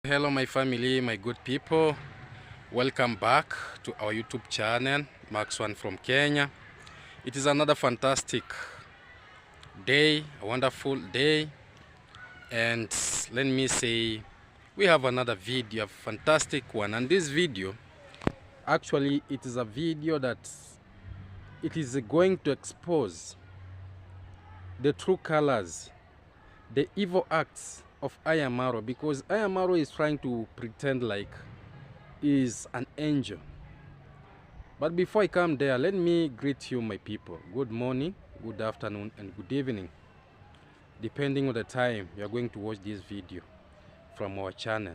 Hello my family, my good people. Welcome back to our YouTube channel, Max1 from Kenya. It is another fantastic day, a wonderful day. And let me say, we have another video, a fantastic one. And this video, actually, it is a video that it is going to expose the true colors, the evil acts of Aamaru, because Aamaru is trying to pretend like he is an angel. But before I come there, let me greet you, my people. Good morning, good afternoon, and good evening, depending on the time you are going to watch this video from our channel.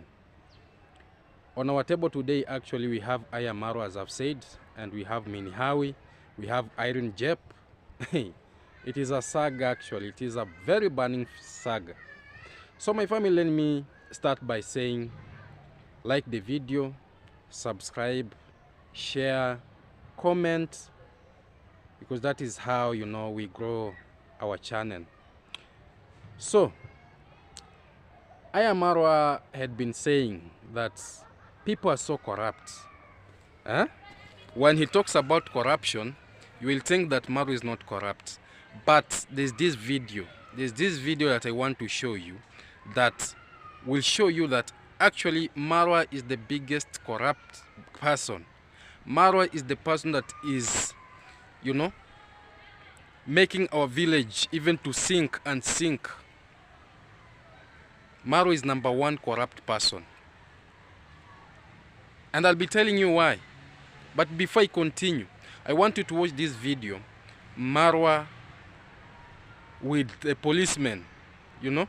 On our table today, actually, we have Aamaru, as I've said, and we have Mini Hawi, we have Iron Jep. It is a saga, actually. It is a very burning saga. So my family, let me start by saying, like the video, subscribe, share, comment, because that is how, you know, we grow our channel. So Aamaru had been saying that people are so corrupt. When he talks about corruption, you will think that Maru is not corrupt. But there's this video that I want to show you that will show you that actually Marwa is the biggest corrupt person. Marwa is the person that is, you know, making our village even to sink and sink. Marwa is #1 corrupt person. And I'll be telling you why. But before I continue, I want you to watch this video. Marwa with a policeman, you know,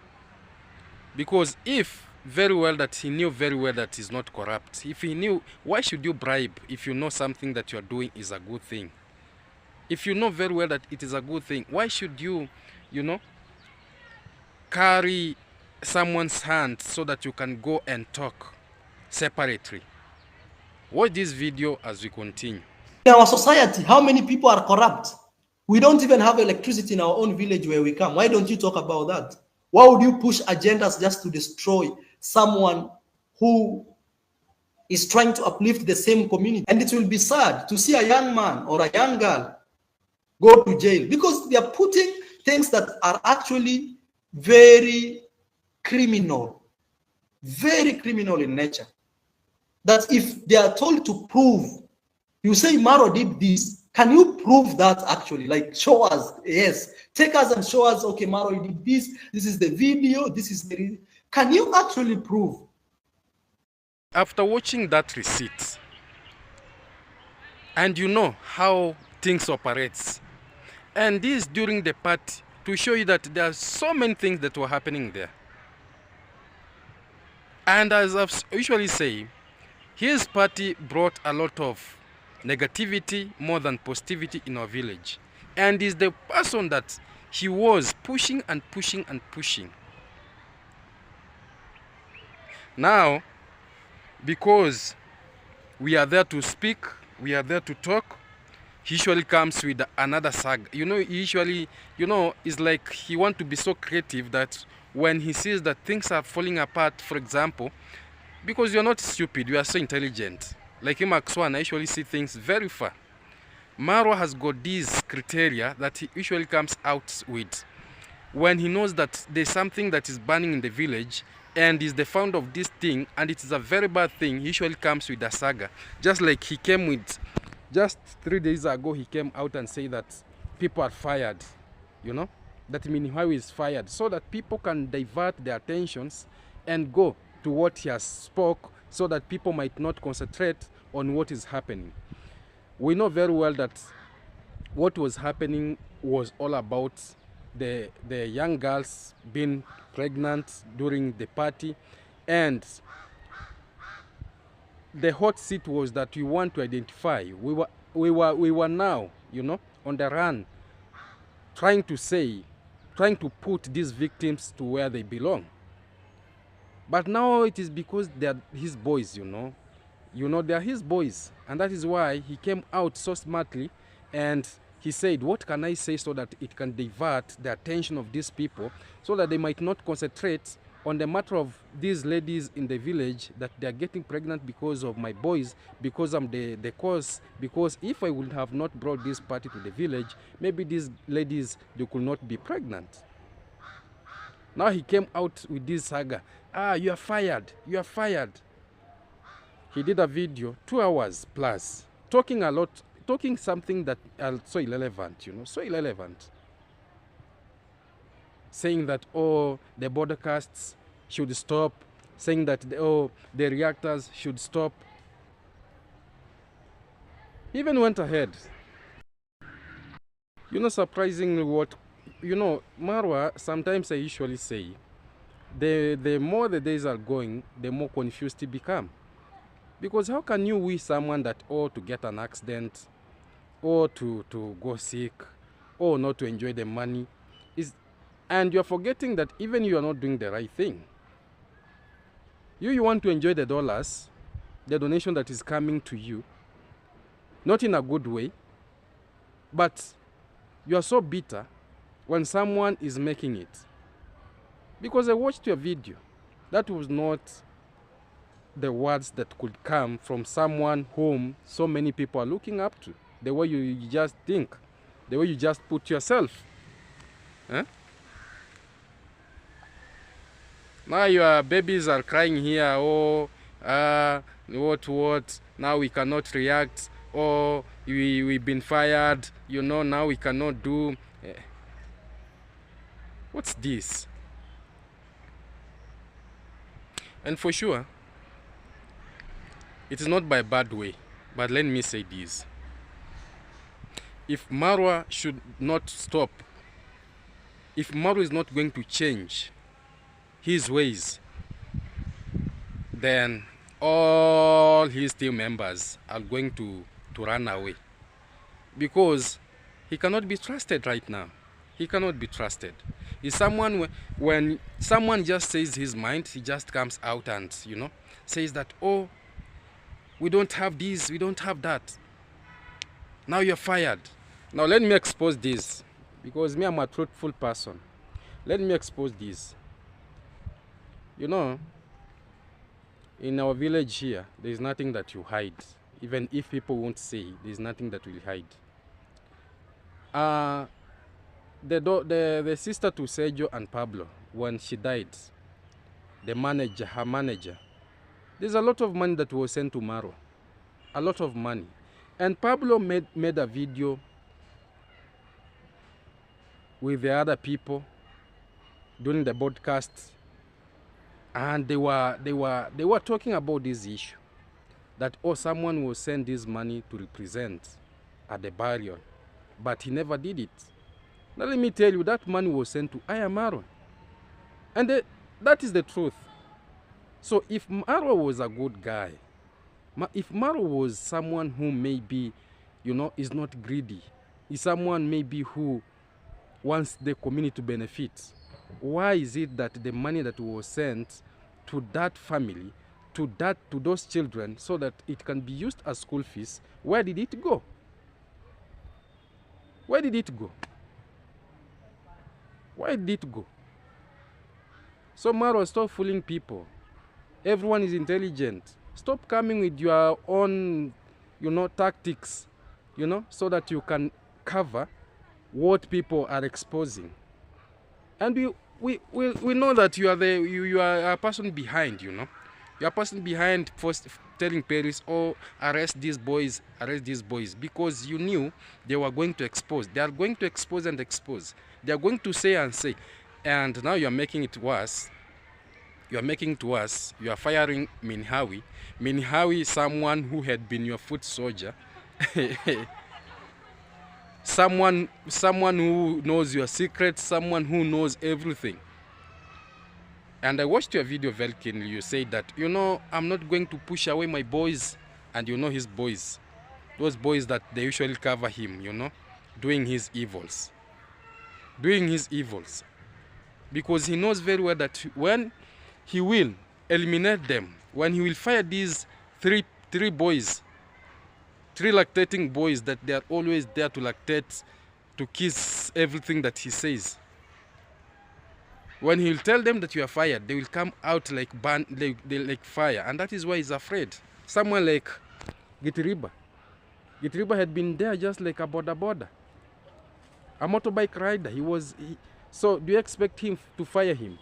because if very well that he knew very well that he's not corrupt. If he knew, why should you bribe if you know something that you are doing is a good thing? If you know very well that it is a good thing, why should you, you know, carry someone's hand so that you can go and talk separately? Watch this video as we continue. In our society, how many people are corrupt? We don't even have electricity in our own village where we come. Why don't you talk about that? Why would you push agendas just to destroy someone who is trying to uplift the same community? And it will be sad to see a young man or a young girl go to jail because they are putting things that are actually very criminal in nature. That if they are told to prove, you say Maro did this, can you prove that actually? Like, show us, yes, take us and show us, okay, Maro did this, this is the video, this is the, can you actually prove? After watching that receipt, and you know how things operates, and this during the party, to show you that there are so many things that were happening there. And as I usually say, his party brought a lot of negativity more than positivity in our village. And is the person that he was pushing and pushing and pushing. Now, because we are there to speak, we are there to talk, he usually comes with another saga. You know, usually, you know, it's like he wants to be so creative that when he sees that things are falling apart, for example, because you're not stupid, you are so intelligent. Like in Max1, I usually see things very far. Marwa has got these criteria that he usually comes out with. When he knows that there's something that is burning in the village and is the founder of this thing and it is a very bad thing, he usually comes with a saga. Just like he came with, just 3 days ago, he came out and said that people are fired, you know, that Mini Hawi is fired, so that people can divert their attentions and go to what he has spoke, so that people might not concentrate on what is happening. We know very well that what was happening was all about the young girls being pregnant during the party, and the hot seat was that we want to identify. We were now, you know, on the run, trying to put these victims to where they belong. But now it is because they are his boys, you know, they are his boys. And that is why he came out so smartly and he said, what can I say so that it can divert the attention of these people so that they might not concentrate on the matter of these ladies in the village, that they are getting pregnant because of my boys, because I'm the cause, because if I would have not brought this party to the village, maybe these ladies, they could not be pregnant. Now he came out with this saga. You are fired, you are fired. He did a video, 2 hours plus, talking a lot, talking something that so irrelevant, so irrelevant. Saying that, oh, the broadcasts should stop, saying that, oh, the reactors should stop. He even went ahead. Surprisingly, Marwa, sometimes I usually say, the more the days are going, the more confused you become. Because how can you wish someone that, or to get an accident, or to go sick, or not to enjoy the money, and you're forgetting that even you are not doing the right thing. You want to enjoy the dollars, the donation that is coming to you, not in a good way, but you are so bitter when someone is making it. Because I watched your video. That was not the words that could come from someone whom so many people are looking up to. The way you just think, the way you just put yourself. Now your babies are crying here, oh, what, now we cannot react, oh, we've been fired, now we cannot do. What's this? And for sure, it is not by bad way, but let me say this. If Marwa should not stop, if Marwa is not going to change his ways, then all his team members are going to run away. Because he cannot be trusted right now. He cannot be trusted. He's someone, when someone just says his mind, he just comes out and, says that, oh, we don't have this, we don't have that. Now you're fired. Now let me expose this. Because me, I'm a truthful person. Let me expose this. In our village here, there's nothing that you hide. Even if people won't say, there's nothing that will hide. The sister to Sergio and Pablo, when she died, her manager, there's a lot of money that was sent to Maro. A lot of money. And Pablo made a video with the other people during the broadcast. And they were talking about this issue, that, oh, someone will send this money to represent at the burial, but he never did it. Now let me tell you, that money was sent to Aamaru, and that is the truth. So if Maro was a good guy, if Maro was someone who maybe, is not greedy, is someone maybe who wants the community to benefit, why is it that the money that was sent to that family, to those children, so that it can be used as school fees, where did it go? Where did it go? Where did it go? So Maro, stop fooling people. Everyone is intelligent. Stop coming with your own, tactics, so that you can cover what people are exposing. And we know that you are a person behind, You are a person behind first telling Paris, oh, arrest these boys, because you knew they were going to expose. They are going to expose and expose. They are going to say and say. And now you are making it worse. You are making it worse. You are firing Hawi. Hawi is someone who had been your foot soldier. Someone who knows your secrets, someone who knows everything. And I watched your video very keenly. You said that, I'm not going to push away my boys. And his boys. Those boys that they usually cover him, doing his evils. Doing his evils. Because he knows very well that when he will eliminate them, when he will fire these three boys, 3 lactating boys that they are always there to lactate, to kiss everything that he says. When he'll tell them that you are fired, they will come out like like fire, and that is why he's afraid. Someone like Gitiriba. Gitiriba had been there just like a border, a motorbike rider. So do you expect him to fire him?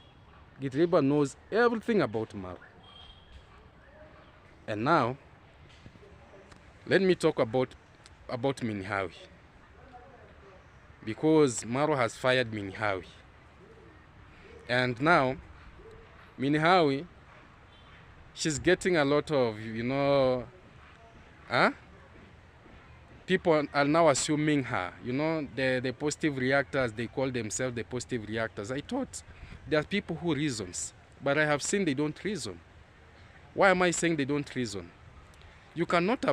Gitiriba knows everything about Maru. And now, let me talk about Minhawi. Because Maru has fired Minhawi. And now, Minhawi, she's getting a lot of, people are now assuming her. The positive reactors, they call themselves the positive reactors. I thought there are people who reasons, but I have seen they don't reason. Why am I saying they don't reason? You cannot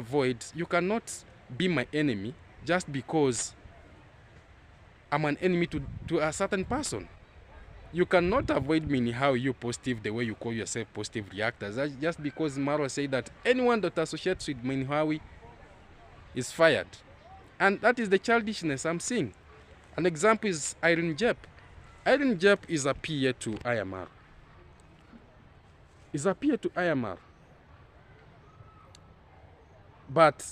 be my enemy just because I'm an enemy to a certain person. You cannot avoid me how you positive the way you call yourself positive reactors. That's just because Maro said that anyone that associates with Minhawi is fired. And that is the childishness I'm seeing. An example is Irene Jep. Irene Jep is a PA to Aamaru. Is a PA to Aamaru. But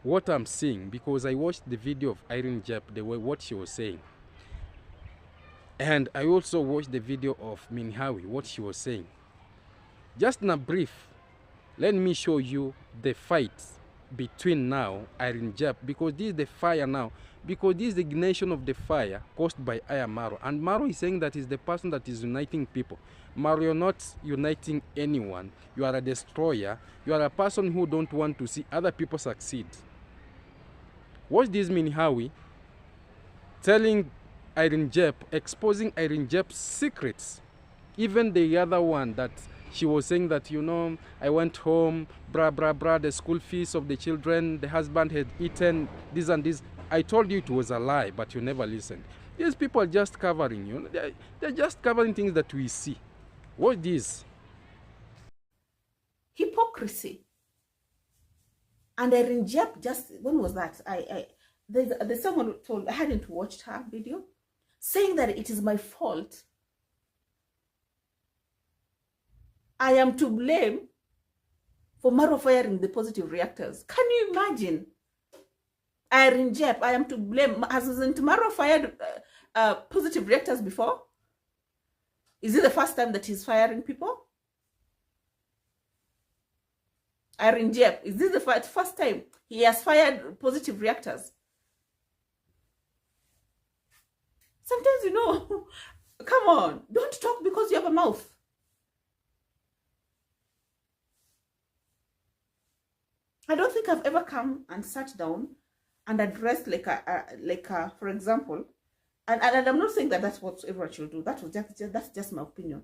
what I'm seeing, because I watched the video of Irene Jep, what she was saying, and I also watched the video of Minhawi, what she was saying. Just in a brief, let me show you the fight between now Irene Jep, because this is the fire now, because this is the ignition of the fire caused by Aamaru. And Maru is saying that is the person that is uniting people. Maru, you're not uniting anyone. You are a destroyer. You are a person who don't want to see other people succeed. Watch this Minhawi telling Irene Jep, exposing Irene Jep's secrets. Even the other one that she was saying that, I went home, the school fees of the children, the husband had eaten this and this. I told you it was a lie, but you never listened. These people are just covering, they're just covering things that we see. What is this? Hypocrisy. And Irene Jep when was that? There's someone who told, I hadn't watched her video, saying that it is my fault. I am to blame for Maru firing the positive reactors. Can you imagine? Irene Jep, I am to blame. Hasn't Maru fired positive reactors before? Is it the first time that he's firing people? Irene Jep, is this the first time he has fired positive reactors? Sometimes, come on, don't talk because you have a mouth. I don't think I've ever come and sat down and addressed for example, and I'm not saying that that's what everyone should do. That's just my opinion.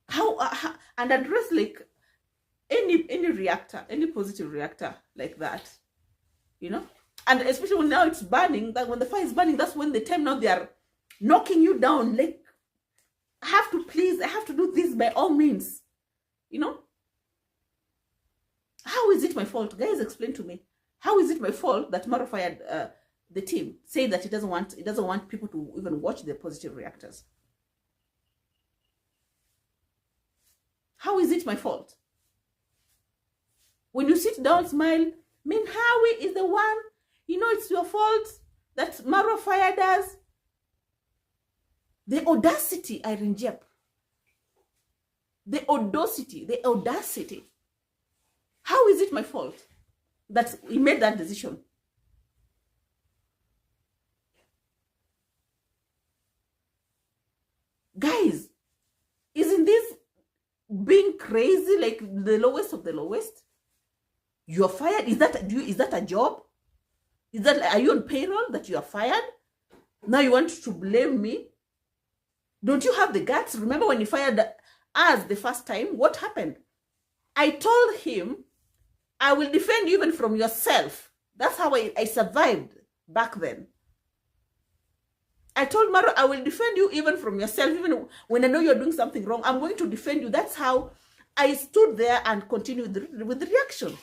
How and address any reactor, any positive reactor like that, and especially when now it's burning. That when the fire is burning, that's when the time now they are knocking you down. Like, I have to do this by all means. How is it my fault? Guys, explain to me. How is it my fault that Maru fired the team, saying that it doesn't want people to even watch the positive reactors? How is it my fault? When you sit down, smile, Minhawi is the one, it's your fault that Maru fired us. The audacity, Irene Jep. The audacity. How is it my fault that he made that decision? Guys, isn't this being crazy, like the lowest of the lowest? You're fired. Is that a job? Are you on payroll that you are fired? Now you want to blame me? Don't you have the guts? Remember when you fired us the first time? What happened? I told him, I will defend you even from yourself. That's how I survived back then. I told Maru, I will defend you even from yourself. Even when I know you're doing something wrong, I'm going to defend you. That's how I stood there and continued with the reaction.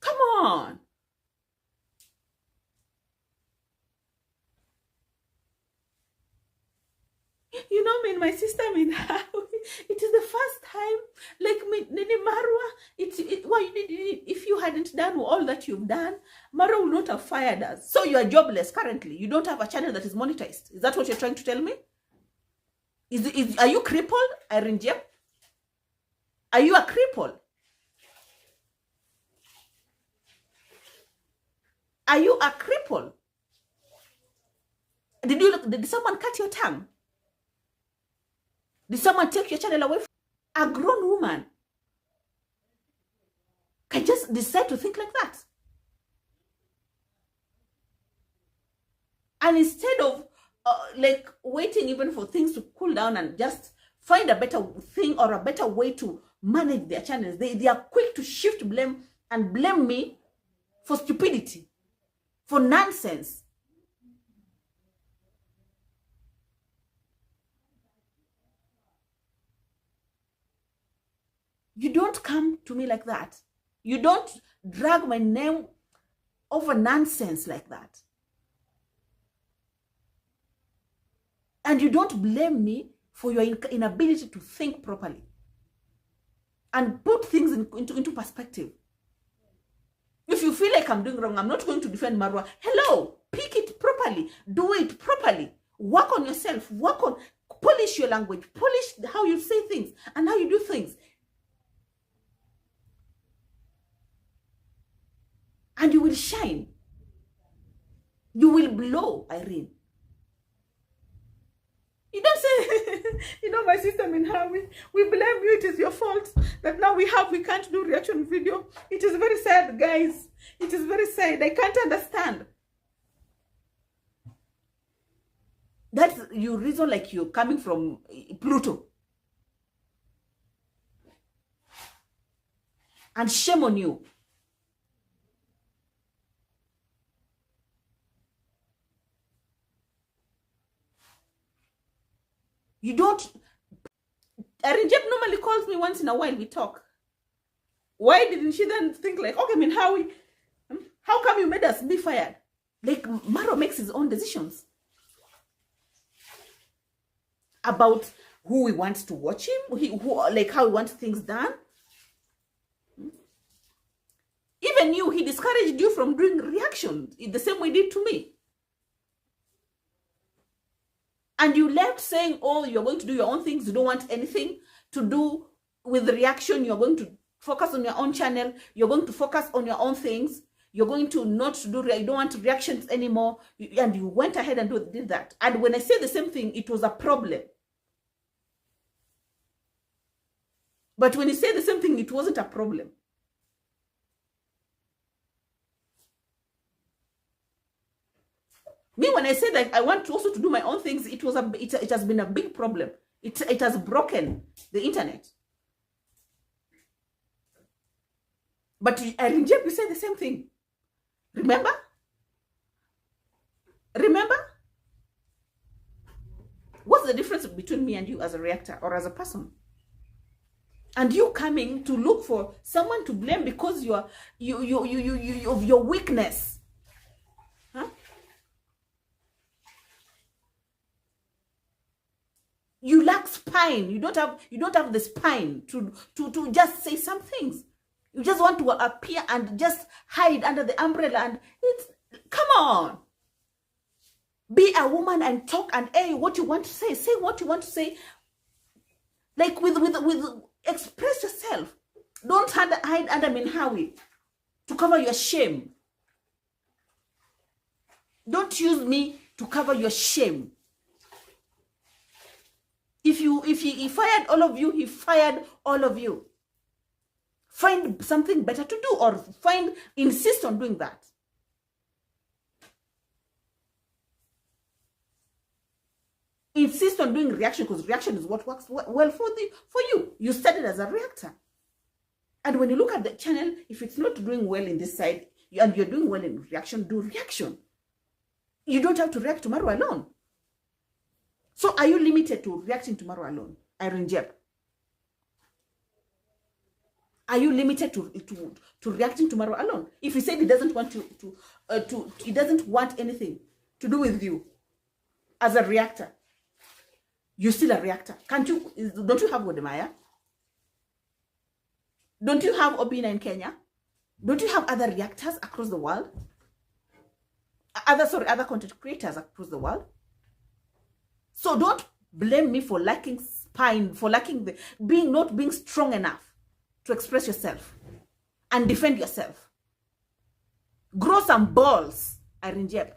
Come on. you know, me and my sister, I mean, it is the first time, like, me, Nini Marwa, why you did it? If you hadn't done all that you've done, Marwa would not have fired us. So you are jobless currently. You don't have a channel that is monetized. Is that what you're trying to tell me? Are you crippled, Irene Jep? Are you a cripple? Are you a cripple? Did someone cut your tongue? Did someone take your channel away from a grown woman? Can just decide to think like that. And instead of like waiting even for things to cool down and just find a better thing or a better way to manage their channels, they are quick to shift blame and blame me for stupidity, for nonsense. You don't come to me like that. You don't drag my name over nonsense like that. And you don't blame me for your inability to think properly and put things into perspective. If you feel like I'm doing wrong, I'm not going to defend Marwa. Hello, pick it properly, do it properly, work on yourself, polish your language, polish how you say things and how you do things. And you will shine. You will blow, Irene. You don't say, you know, my sister, I mean, hawi, we blame you, it is your fault that now we can't do reaction video. It is very sad, guys. It is very sad. I can't understand. That's you reason like you're coming from Pluto. And shame on you. You don't. Arinjep normally calls me once in a while, we talk. Why didn't she then think like, okay, I mean, how come you made us be fired? Like, Maro makes his own decisions about who he wants to watch him, like how he wants things done. Even you, he discouraged you from doing reaction in the same way he did to me. And you left saying, oh, you're going to do your own things. You don't want anything to do with the reaction. You're going to focus on your own channel. You're going to focus on your own things. You're going to not do, you don't want reactions anymore. And you went ahead and did that. And when I say the same thing, it was a problem. But when you say the same thing, it wasn't a problem. Me, when I said that I want to also to do my own things, it has been a big problem. It has broken the internet. But Irene Jep, you said the same thing. Remember? Remember? What's the difference between me and you as a reactor or as a person? And you coming to look for someone to blame because of your weakness. Huh? You lack spine. You don't have the spine to just say some things. You just want to appear and just hide under the umbrella, and come on. Be a woman and talk and what you want to say. Say what you want to say. Like with express yourself. Don't hide under Minhawi to cover your shame. Don't use me to cover your shame. If he fired all of you, he fired all of you. Find something better to do, or insist on doing that. Insist on doing reaction, because reaction is what works well for you. You started as a reactor. And when you look at the channel, if it's not doing well in this side, and you're doing well in reaction, do reaction. You don't have to react to Marwa alone. So are you limited to reacting to Marwa alone, Irene Jep? Are you limited to reacting to Marwa alone? If he said he doesn't want he doesn't want anything to do with you as a reactor, You're still a reactor. Don't you have Wodemaya? Don't you have Obina in Kenya? Don't you have other reactors across the world? Other content creators across the world? So don't blame me for lacking spine, for lacking not being strong enough to express yourself and defend yourself. Grow some balls, Irene Jeb.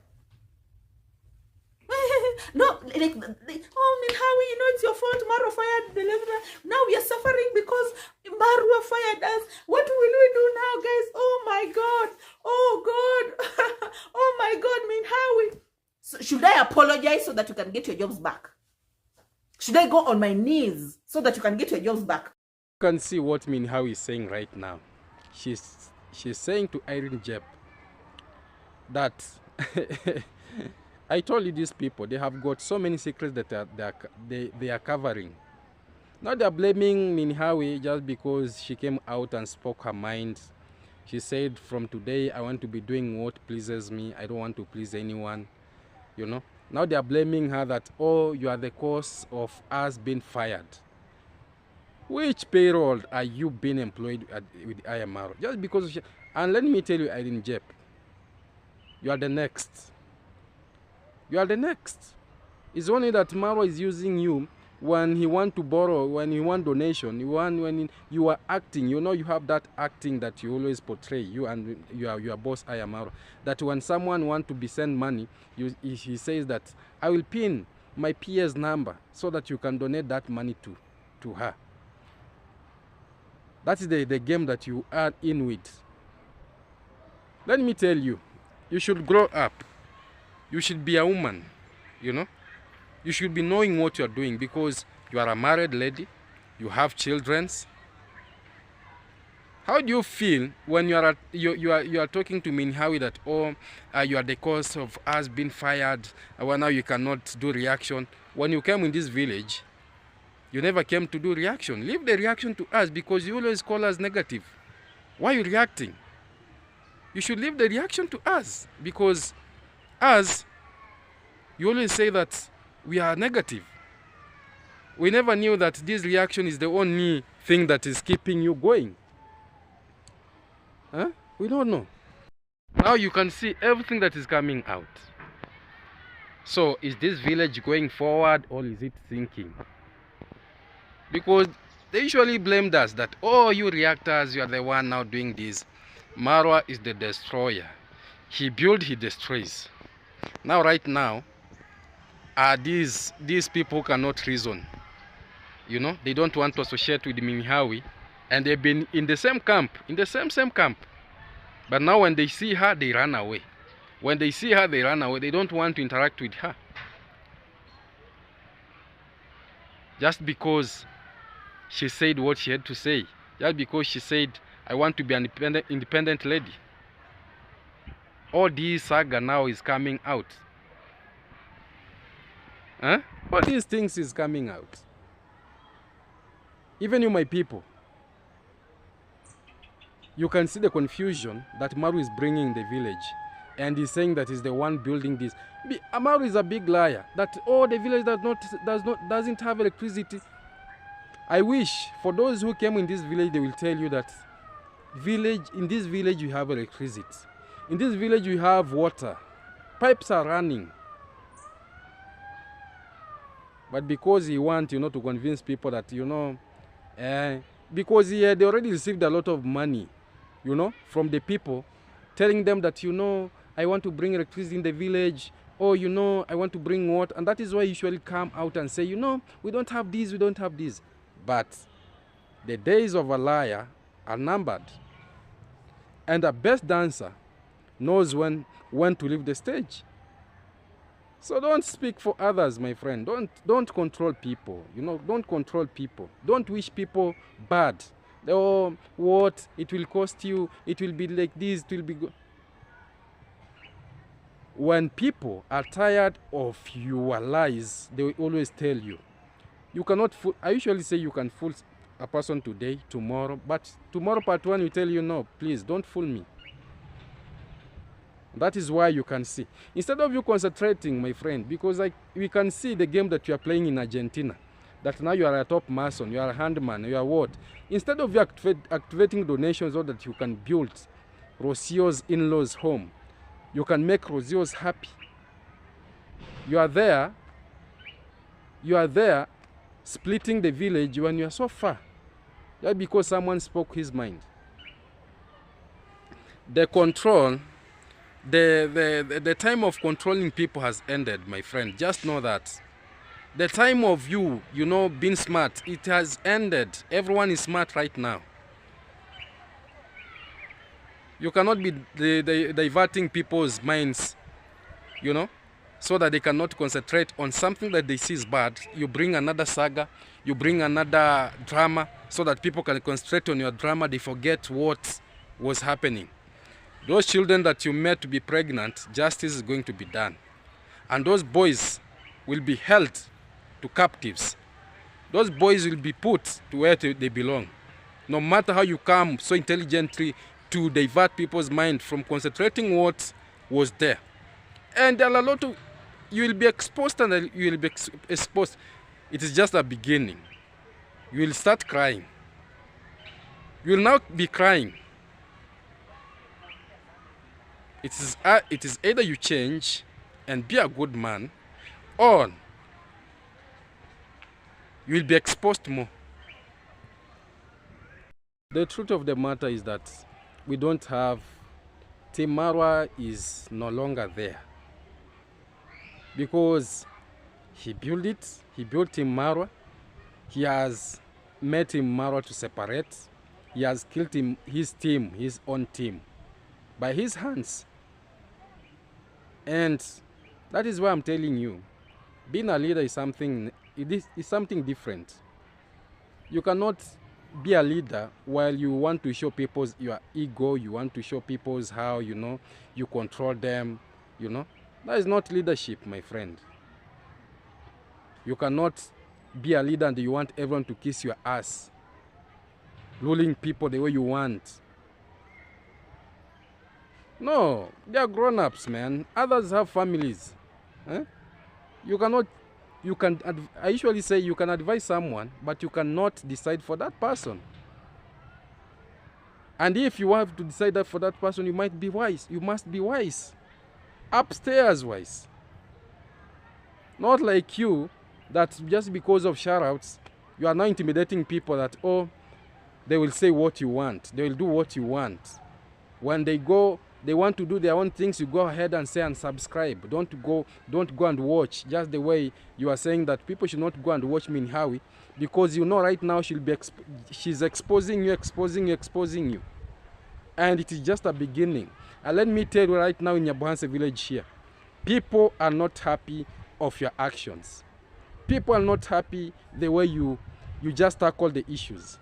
No, like, Hawi, it's your fault. Maru fired the leader. Now we are suffering because Maru fired us. What will we do now, guys? Oh my God. Oh God. Oh my God, Hawi. So should I apologize so that you can get your jobs back? Should I go on my knees so that you can get your jobs back? You can see what Hawi is saying right now. She's saying to Irene Jeb that I told you these people, they have got so many secrets that they are covering. Now they are blaming Hawi just because she came out and spoke her mind. She said, from today, I want to be doing what pleases me. I don't want to please anyone, Now they are blaming her that, oh, you are the cause of us being fired. Which payroll are you being employed with Aamaru? Just because and let me tell you, Irene Jeb, you are the next. You are the next. It's only that Marwa is using you when he want to borrow, when he want donation, when you are acting. You have that acting that you always portray, you and your boss Aamaru. That when someone want to be send money, he says that I will pin my PA's number so that you can donate that money to her. That is the game that you are in with. Let me tell you, you should grow up. You should be a woman, You should be knowing what you are doing because you are a married lady. You have children. How do you feel when you are talking to Hawi that, oh, you are the cause of us being fired, well, now you cannot do reaction? When you came in this village, you never came to do reaction. Leave the reaction to us because you always call us negative. Why are you reacting? You should leave the reaction to us because us, you always say that we are negative. We never knew that this reaction is the only thing that is keeping you going. Huh? We don't know. Now you can see everything that is coming out. So is this village going forward or is it sinking? Because they usually blamed us that, oh, you reactors, you are the one now doing this. Marwa is the destroyer. He builds, he destroys. Now, right now, these people cannot reason. They don't want to associate with Hawi, and they've been in the same camp, in the same camp. But now when they see her, they run away. When they see her, they run away. They don't want to interact with her. Just because she said what she had to say. Just because she said, I want to be an independent lady. All this saga now is coming out. Huh? All these things is coming out. Even you, my people, you can see the confusion that Maru is bringing in the village. And he's saying that he's the one building this. Aamaru is a big liar. That the village doesn't have electricity. I wish for those who came in this village, they will tell you that in this village you have electricity. In this village you have water. Pipes are running. But because he wants, to convince people that, because they already received a lot of money, from the people, telling them that, I want to bring electricity in the village, or, I want to bring water. And that is why you usually come out and say, we don't have this, we don't have this. But the days of a liar are numbered. And the best dancer knows when to leave the stage. So don't speak for others, my friend. Don't control people. Don't control people. Don't wish people bad. Oh, what? It will cost you. It will be like this. It will be good. When people are tired of your lies, they will always tell you. You cannot fool. I usually say you can fool a person today, tomorrow. But tomorrow part one will tell you, no, please, don't fool me. That is why you can see. Instead of you concentrating, my friend, because like we can see the game that you are playing in Argentina, that now you are a top mason, you are a handman, you are what? Instead of you activating donations so that you can build Rocio's in-laws home, you can make Rocio's happy. You are there splitting the village when you are so far. Just because someone spoke his mind. The control, the time of controlling people has ended, my friend. Just know that. The time of you know, being smart, it has ended. Everyone is smart right now. You cannot be diverting people's minds, you know, so that they cannot concentrate on something that they see is bad. You bring another saga, you bring another drama, so that people can concentrate on your drama. They forget what was happening. Those children that you made to be pregnant, justice is going to be done. And those boys will be held to captives. Those boys will be put to where they belong. No matter how you come so intelligently to divert people's mind from concentrating what was there. And there are a lot of, you will be exposed and you will be exposed. It is just a beginning. You will start crying. You will now be crying. It is either you change and be a good man, or you will be exposed more. The truth of the matter is that we don't have, Team Marwa is no longer there. Because he built it, he built Team Marwa, he has made Team Marwa to separate, he has killed his own team, by his hands. And that is why I'm telling you, being a leader is something, is something different. You cannot be a leader while you want to show people your ego, you want to show people how, you know, you control them, you know. That is not leadership, my friend. You cannot be a leader and you want everyone to kiss your ass, ruling people the way you want. No, they are grown-ups, man. Others have families. You cannot, I usually say you can advise someone, but you cannot decide for that person. And if you have to decide that for that person, you might be wise. You must be wise. Upstairs wise. Not like you, that just because of shout-outs, you are now intimidating people that, oh, they will say what you want. They will do what you want. When they go, they want to do their own things, you go ahead and say unsubscribe. Don't go and watch. Just the way you are saying that people should not go and watch me in Hawi, because you know right now she's exposing you. And it is just a beginning. And let me tell you right now in Nyabuhanse village here, people are not happy of your actions. People are not happy the way you just tackle the issues.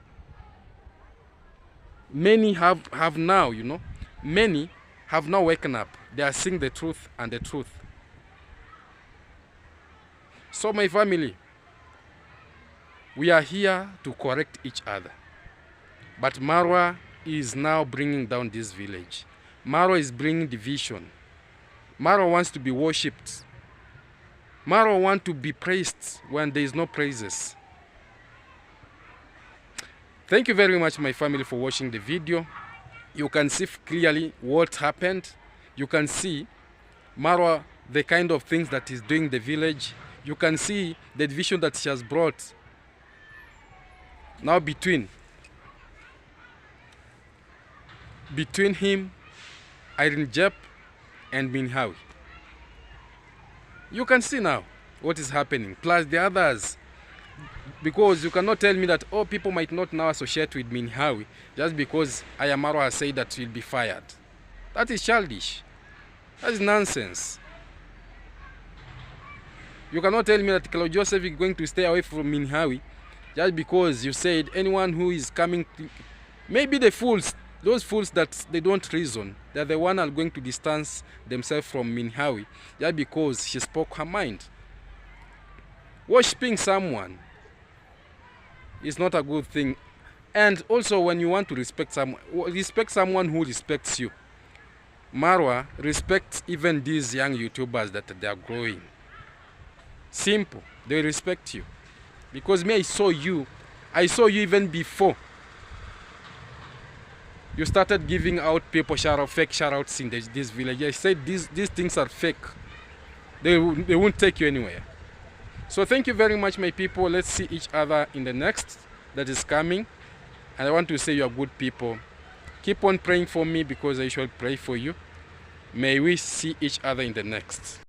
Many have now, you know, many have now waken up. They are seeing the truth and the truth. So my family, we are here to correct each other. But Marwa is now bringing down this village. Marwa is bringing division. Marwa wants to be worshipped. Marwa wants to be praised when there is no praises. Thank you very much, my family, for watching the video. You can see clearly what happened. You can see Marwa, the kind of things that is doing the village. You can see the division that she has brought now between him, Irene Jep, and Minhawi. You can see now what is happening, plus the others. Because you cannot tell me that, oh, people might not now associate with Minhawi just because Aamaru has said that he'll be fired. That is childish. That is nonsense. You cannot tell me that Claude Joseph is going to stay away from Minhawi just because you said anyone who is coming to... Maybe the fools, those fools that they don't reason, they're the one are going to distance themselves from Minhawi just because she spoke her mind. Worshipping someone is not a good thing. And also when you want to respect someone who respects you. Marwa, respect even these young YouTubers that they are growing. Simple. They respect you. Because me, I saw you even before you started giving out people fake shout-outs in this village. I said these things are fake. They won't take you anywhere. So thank you very much, my people. Let's see each other in the next that is coming. And I want to say you are good people. Keep on praying for me because I shall pray for you. May we see each other in the next.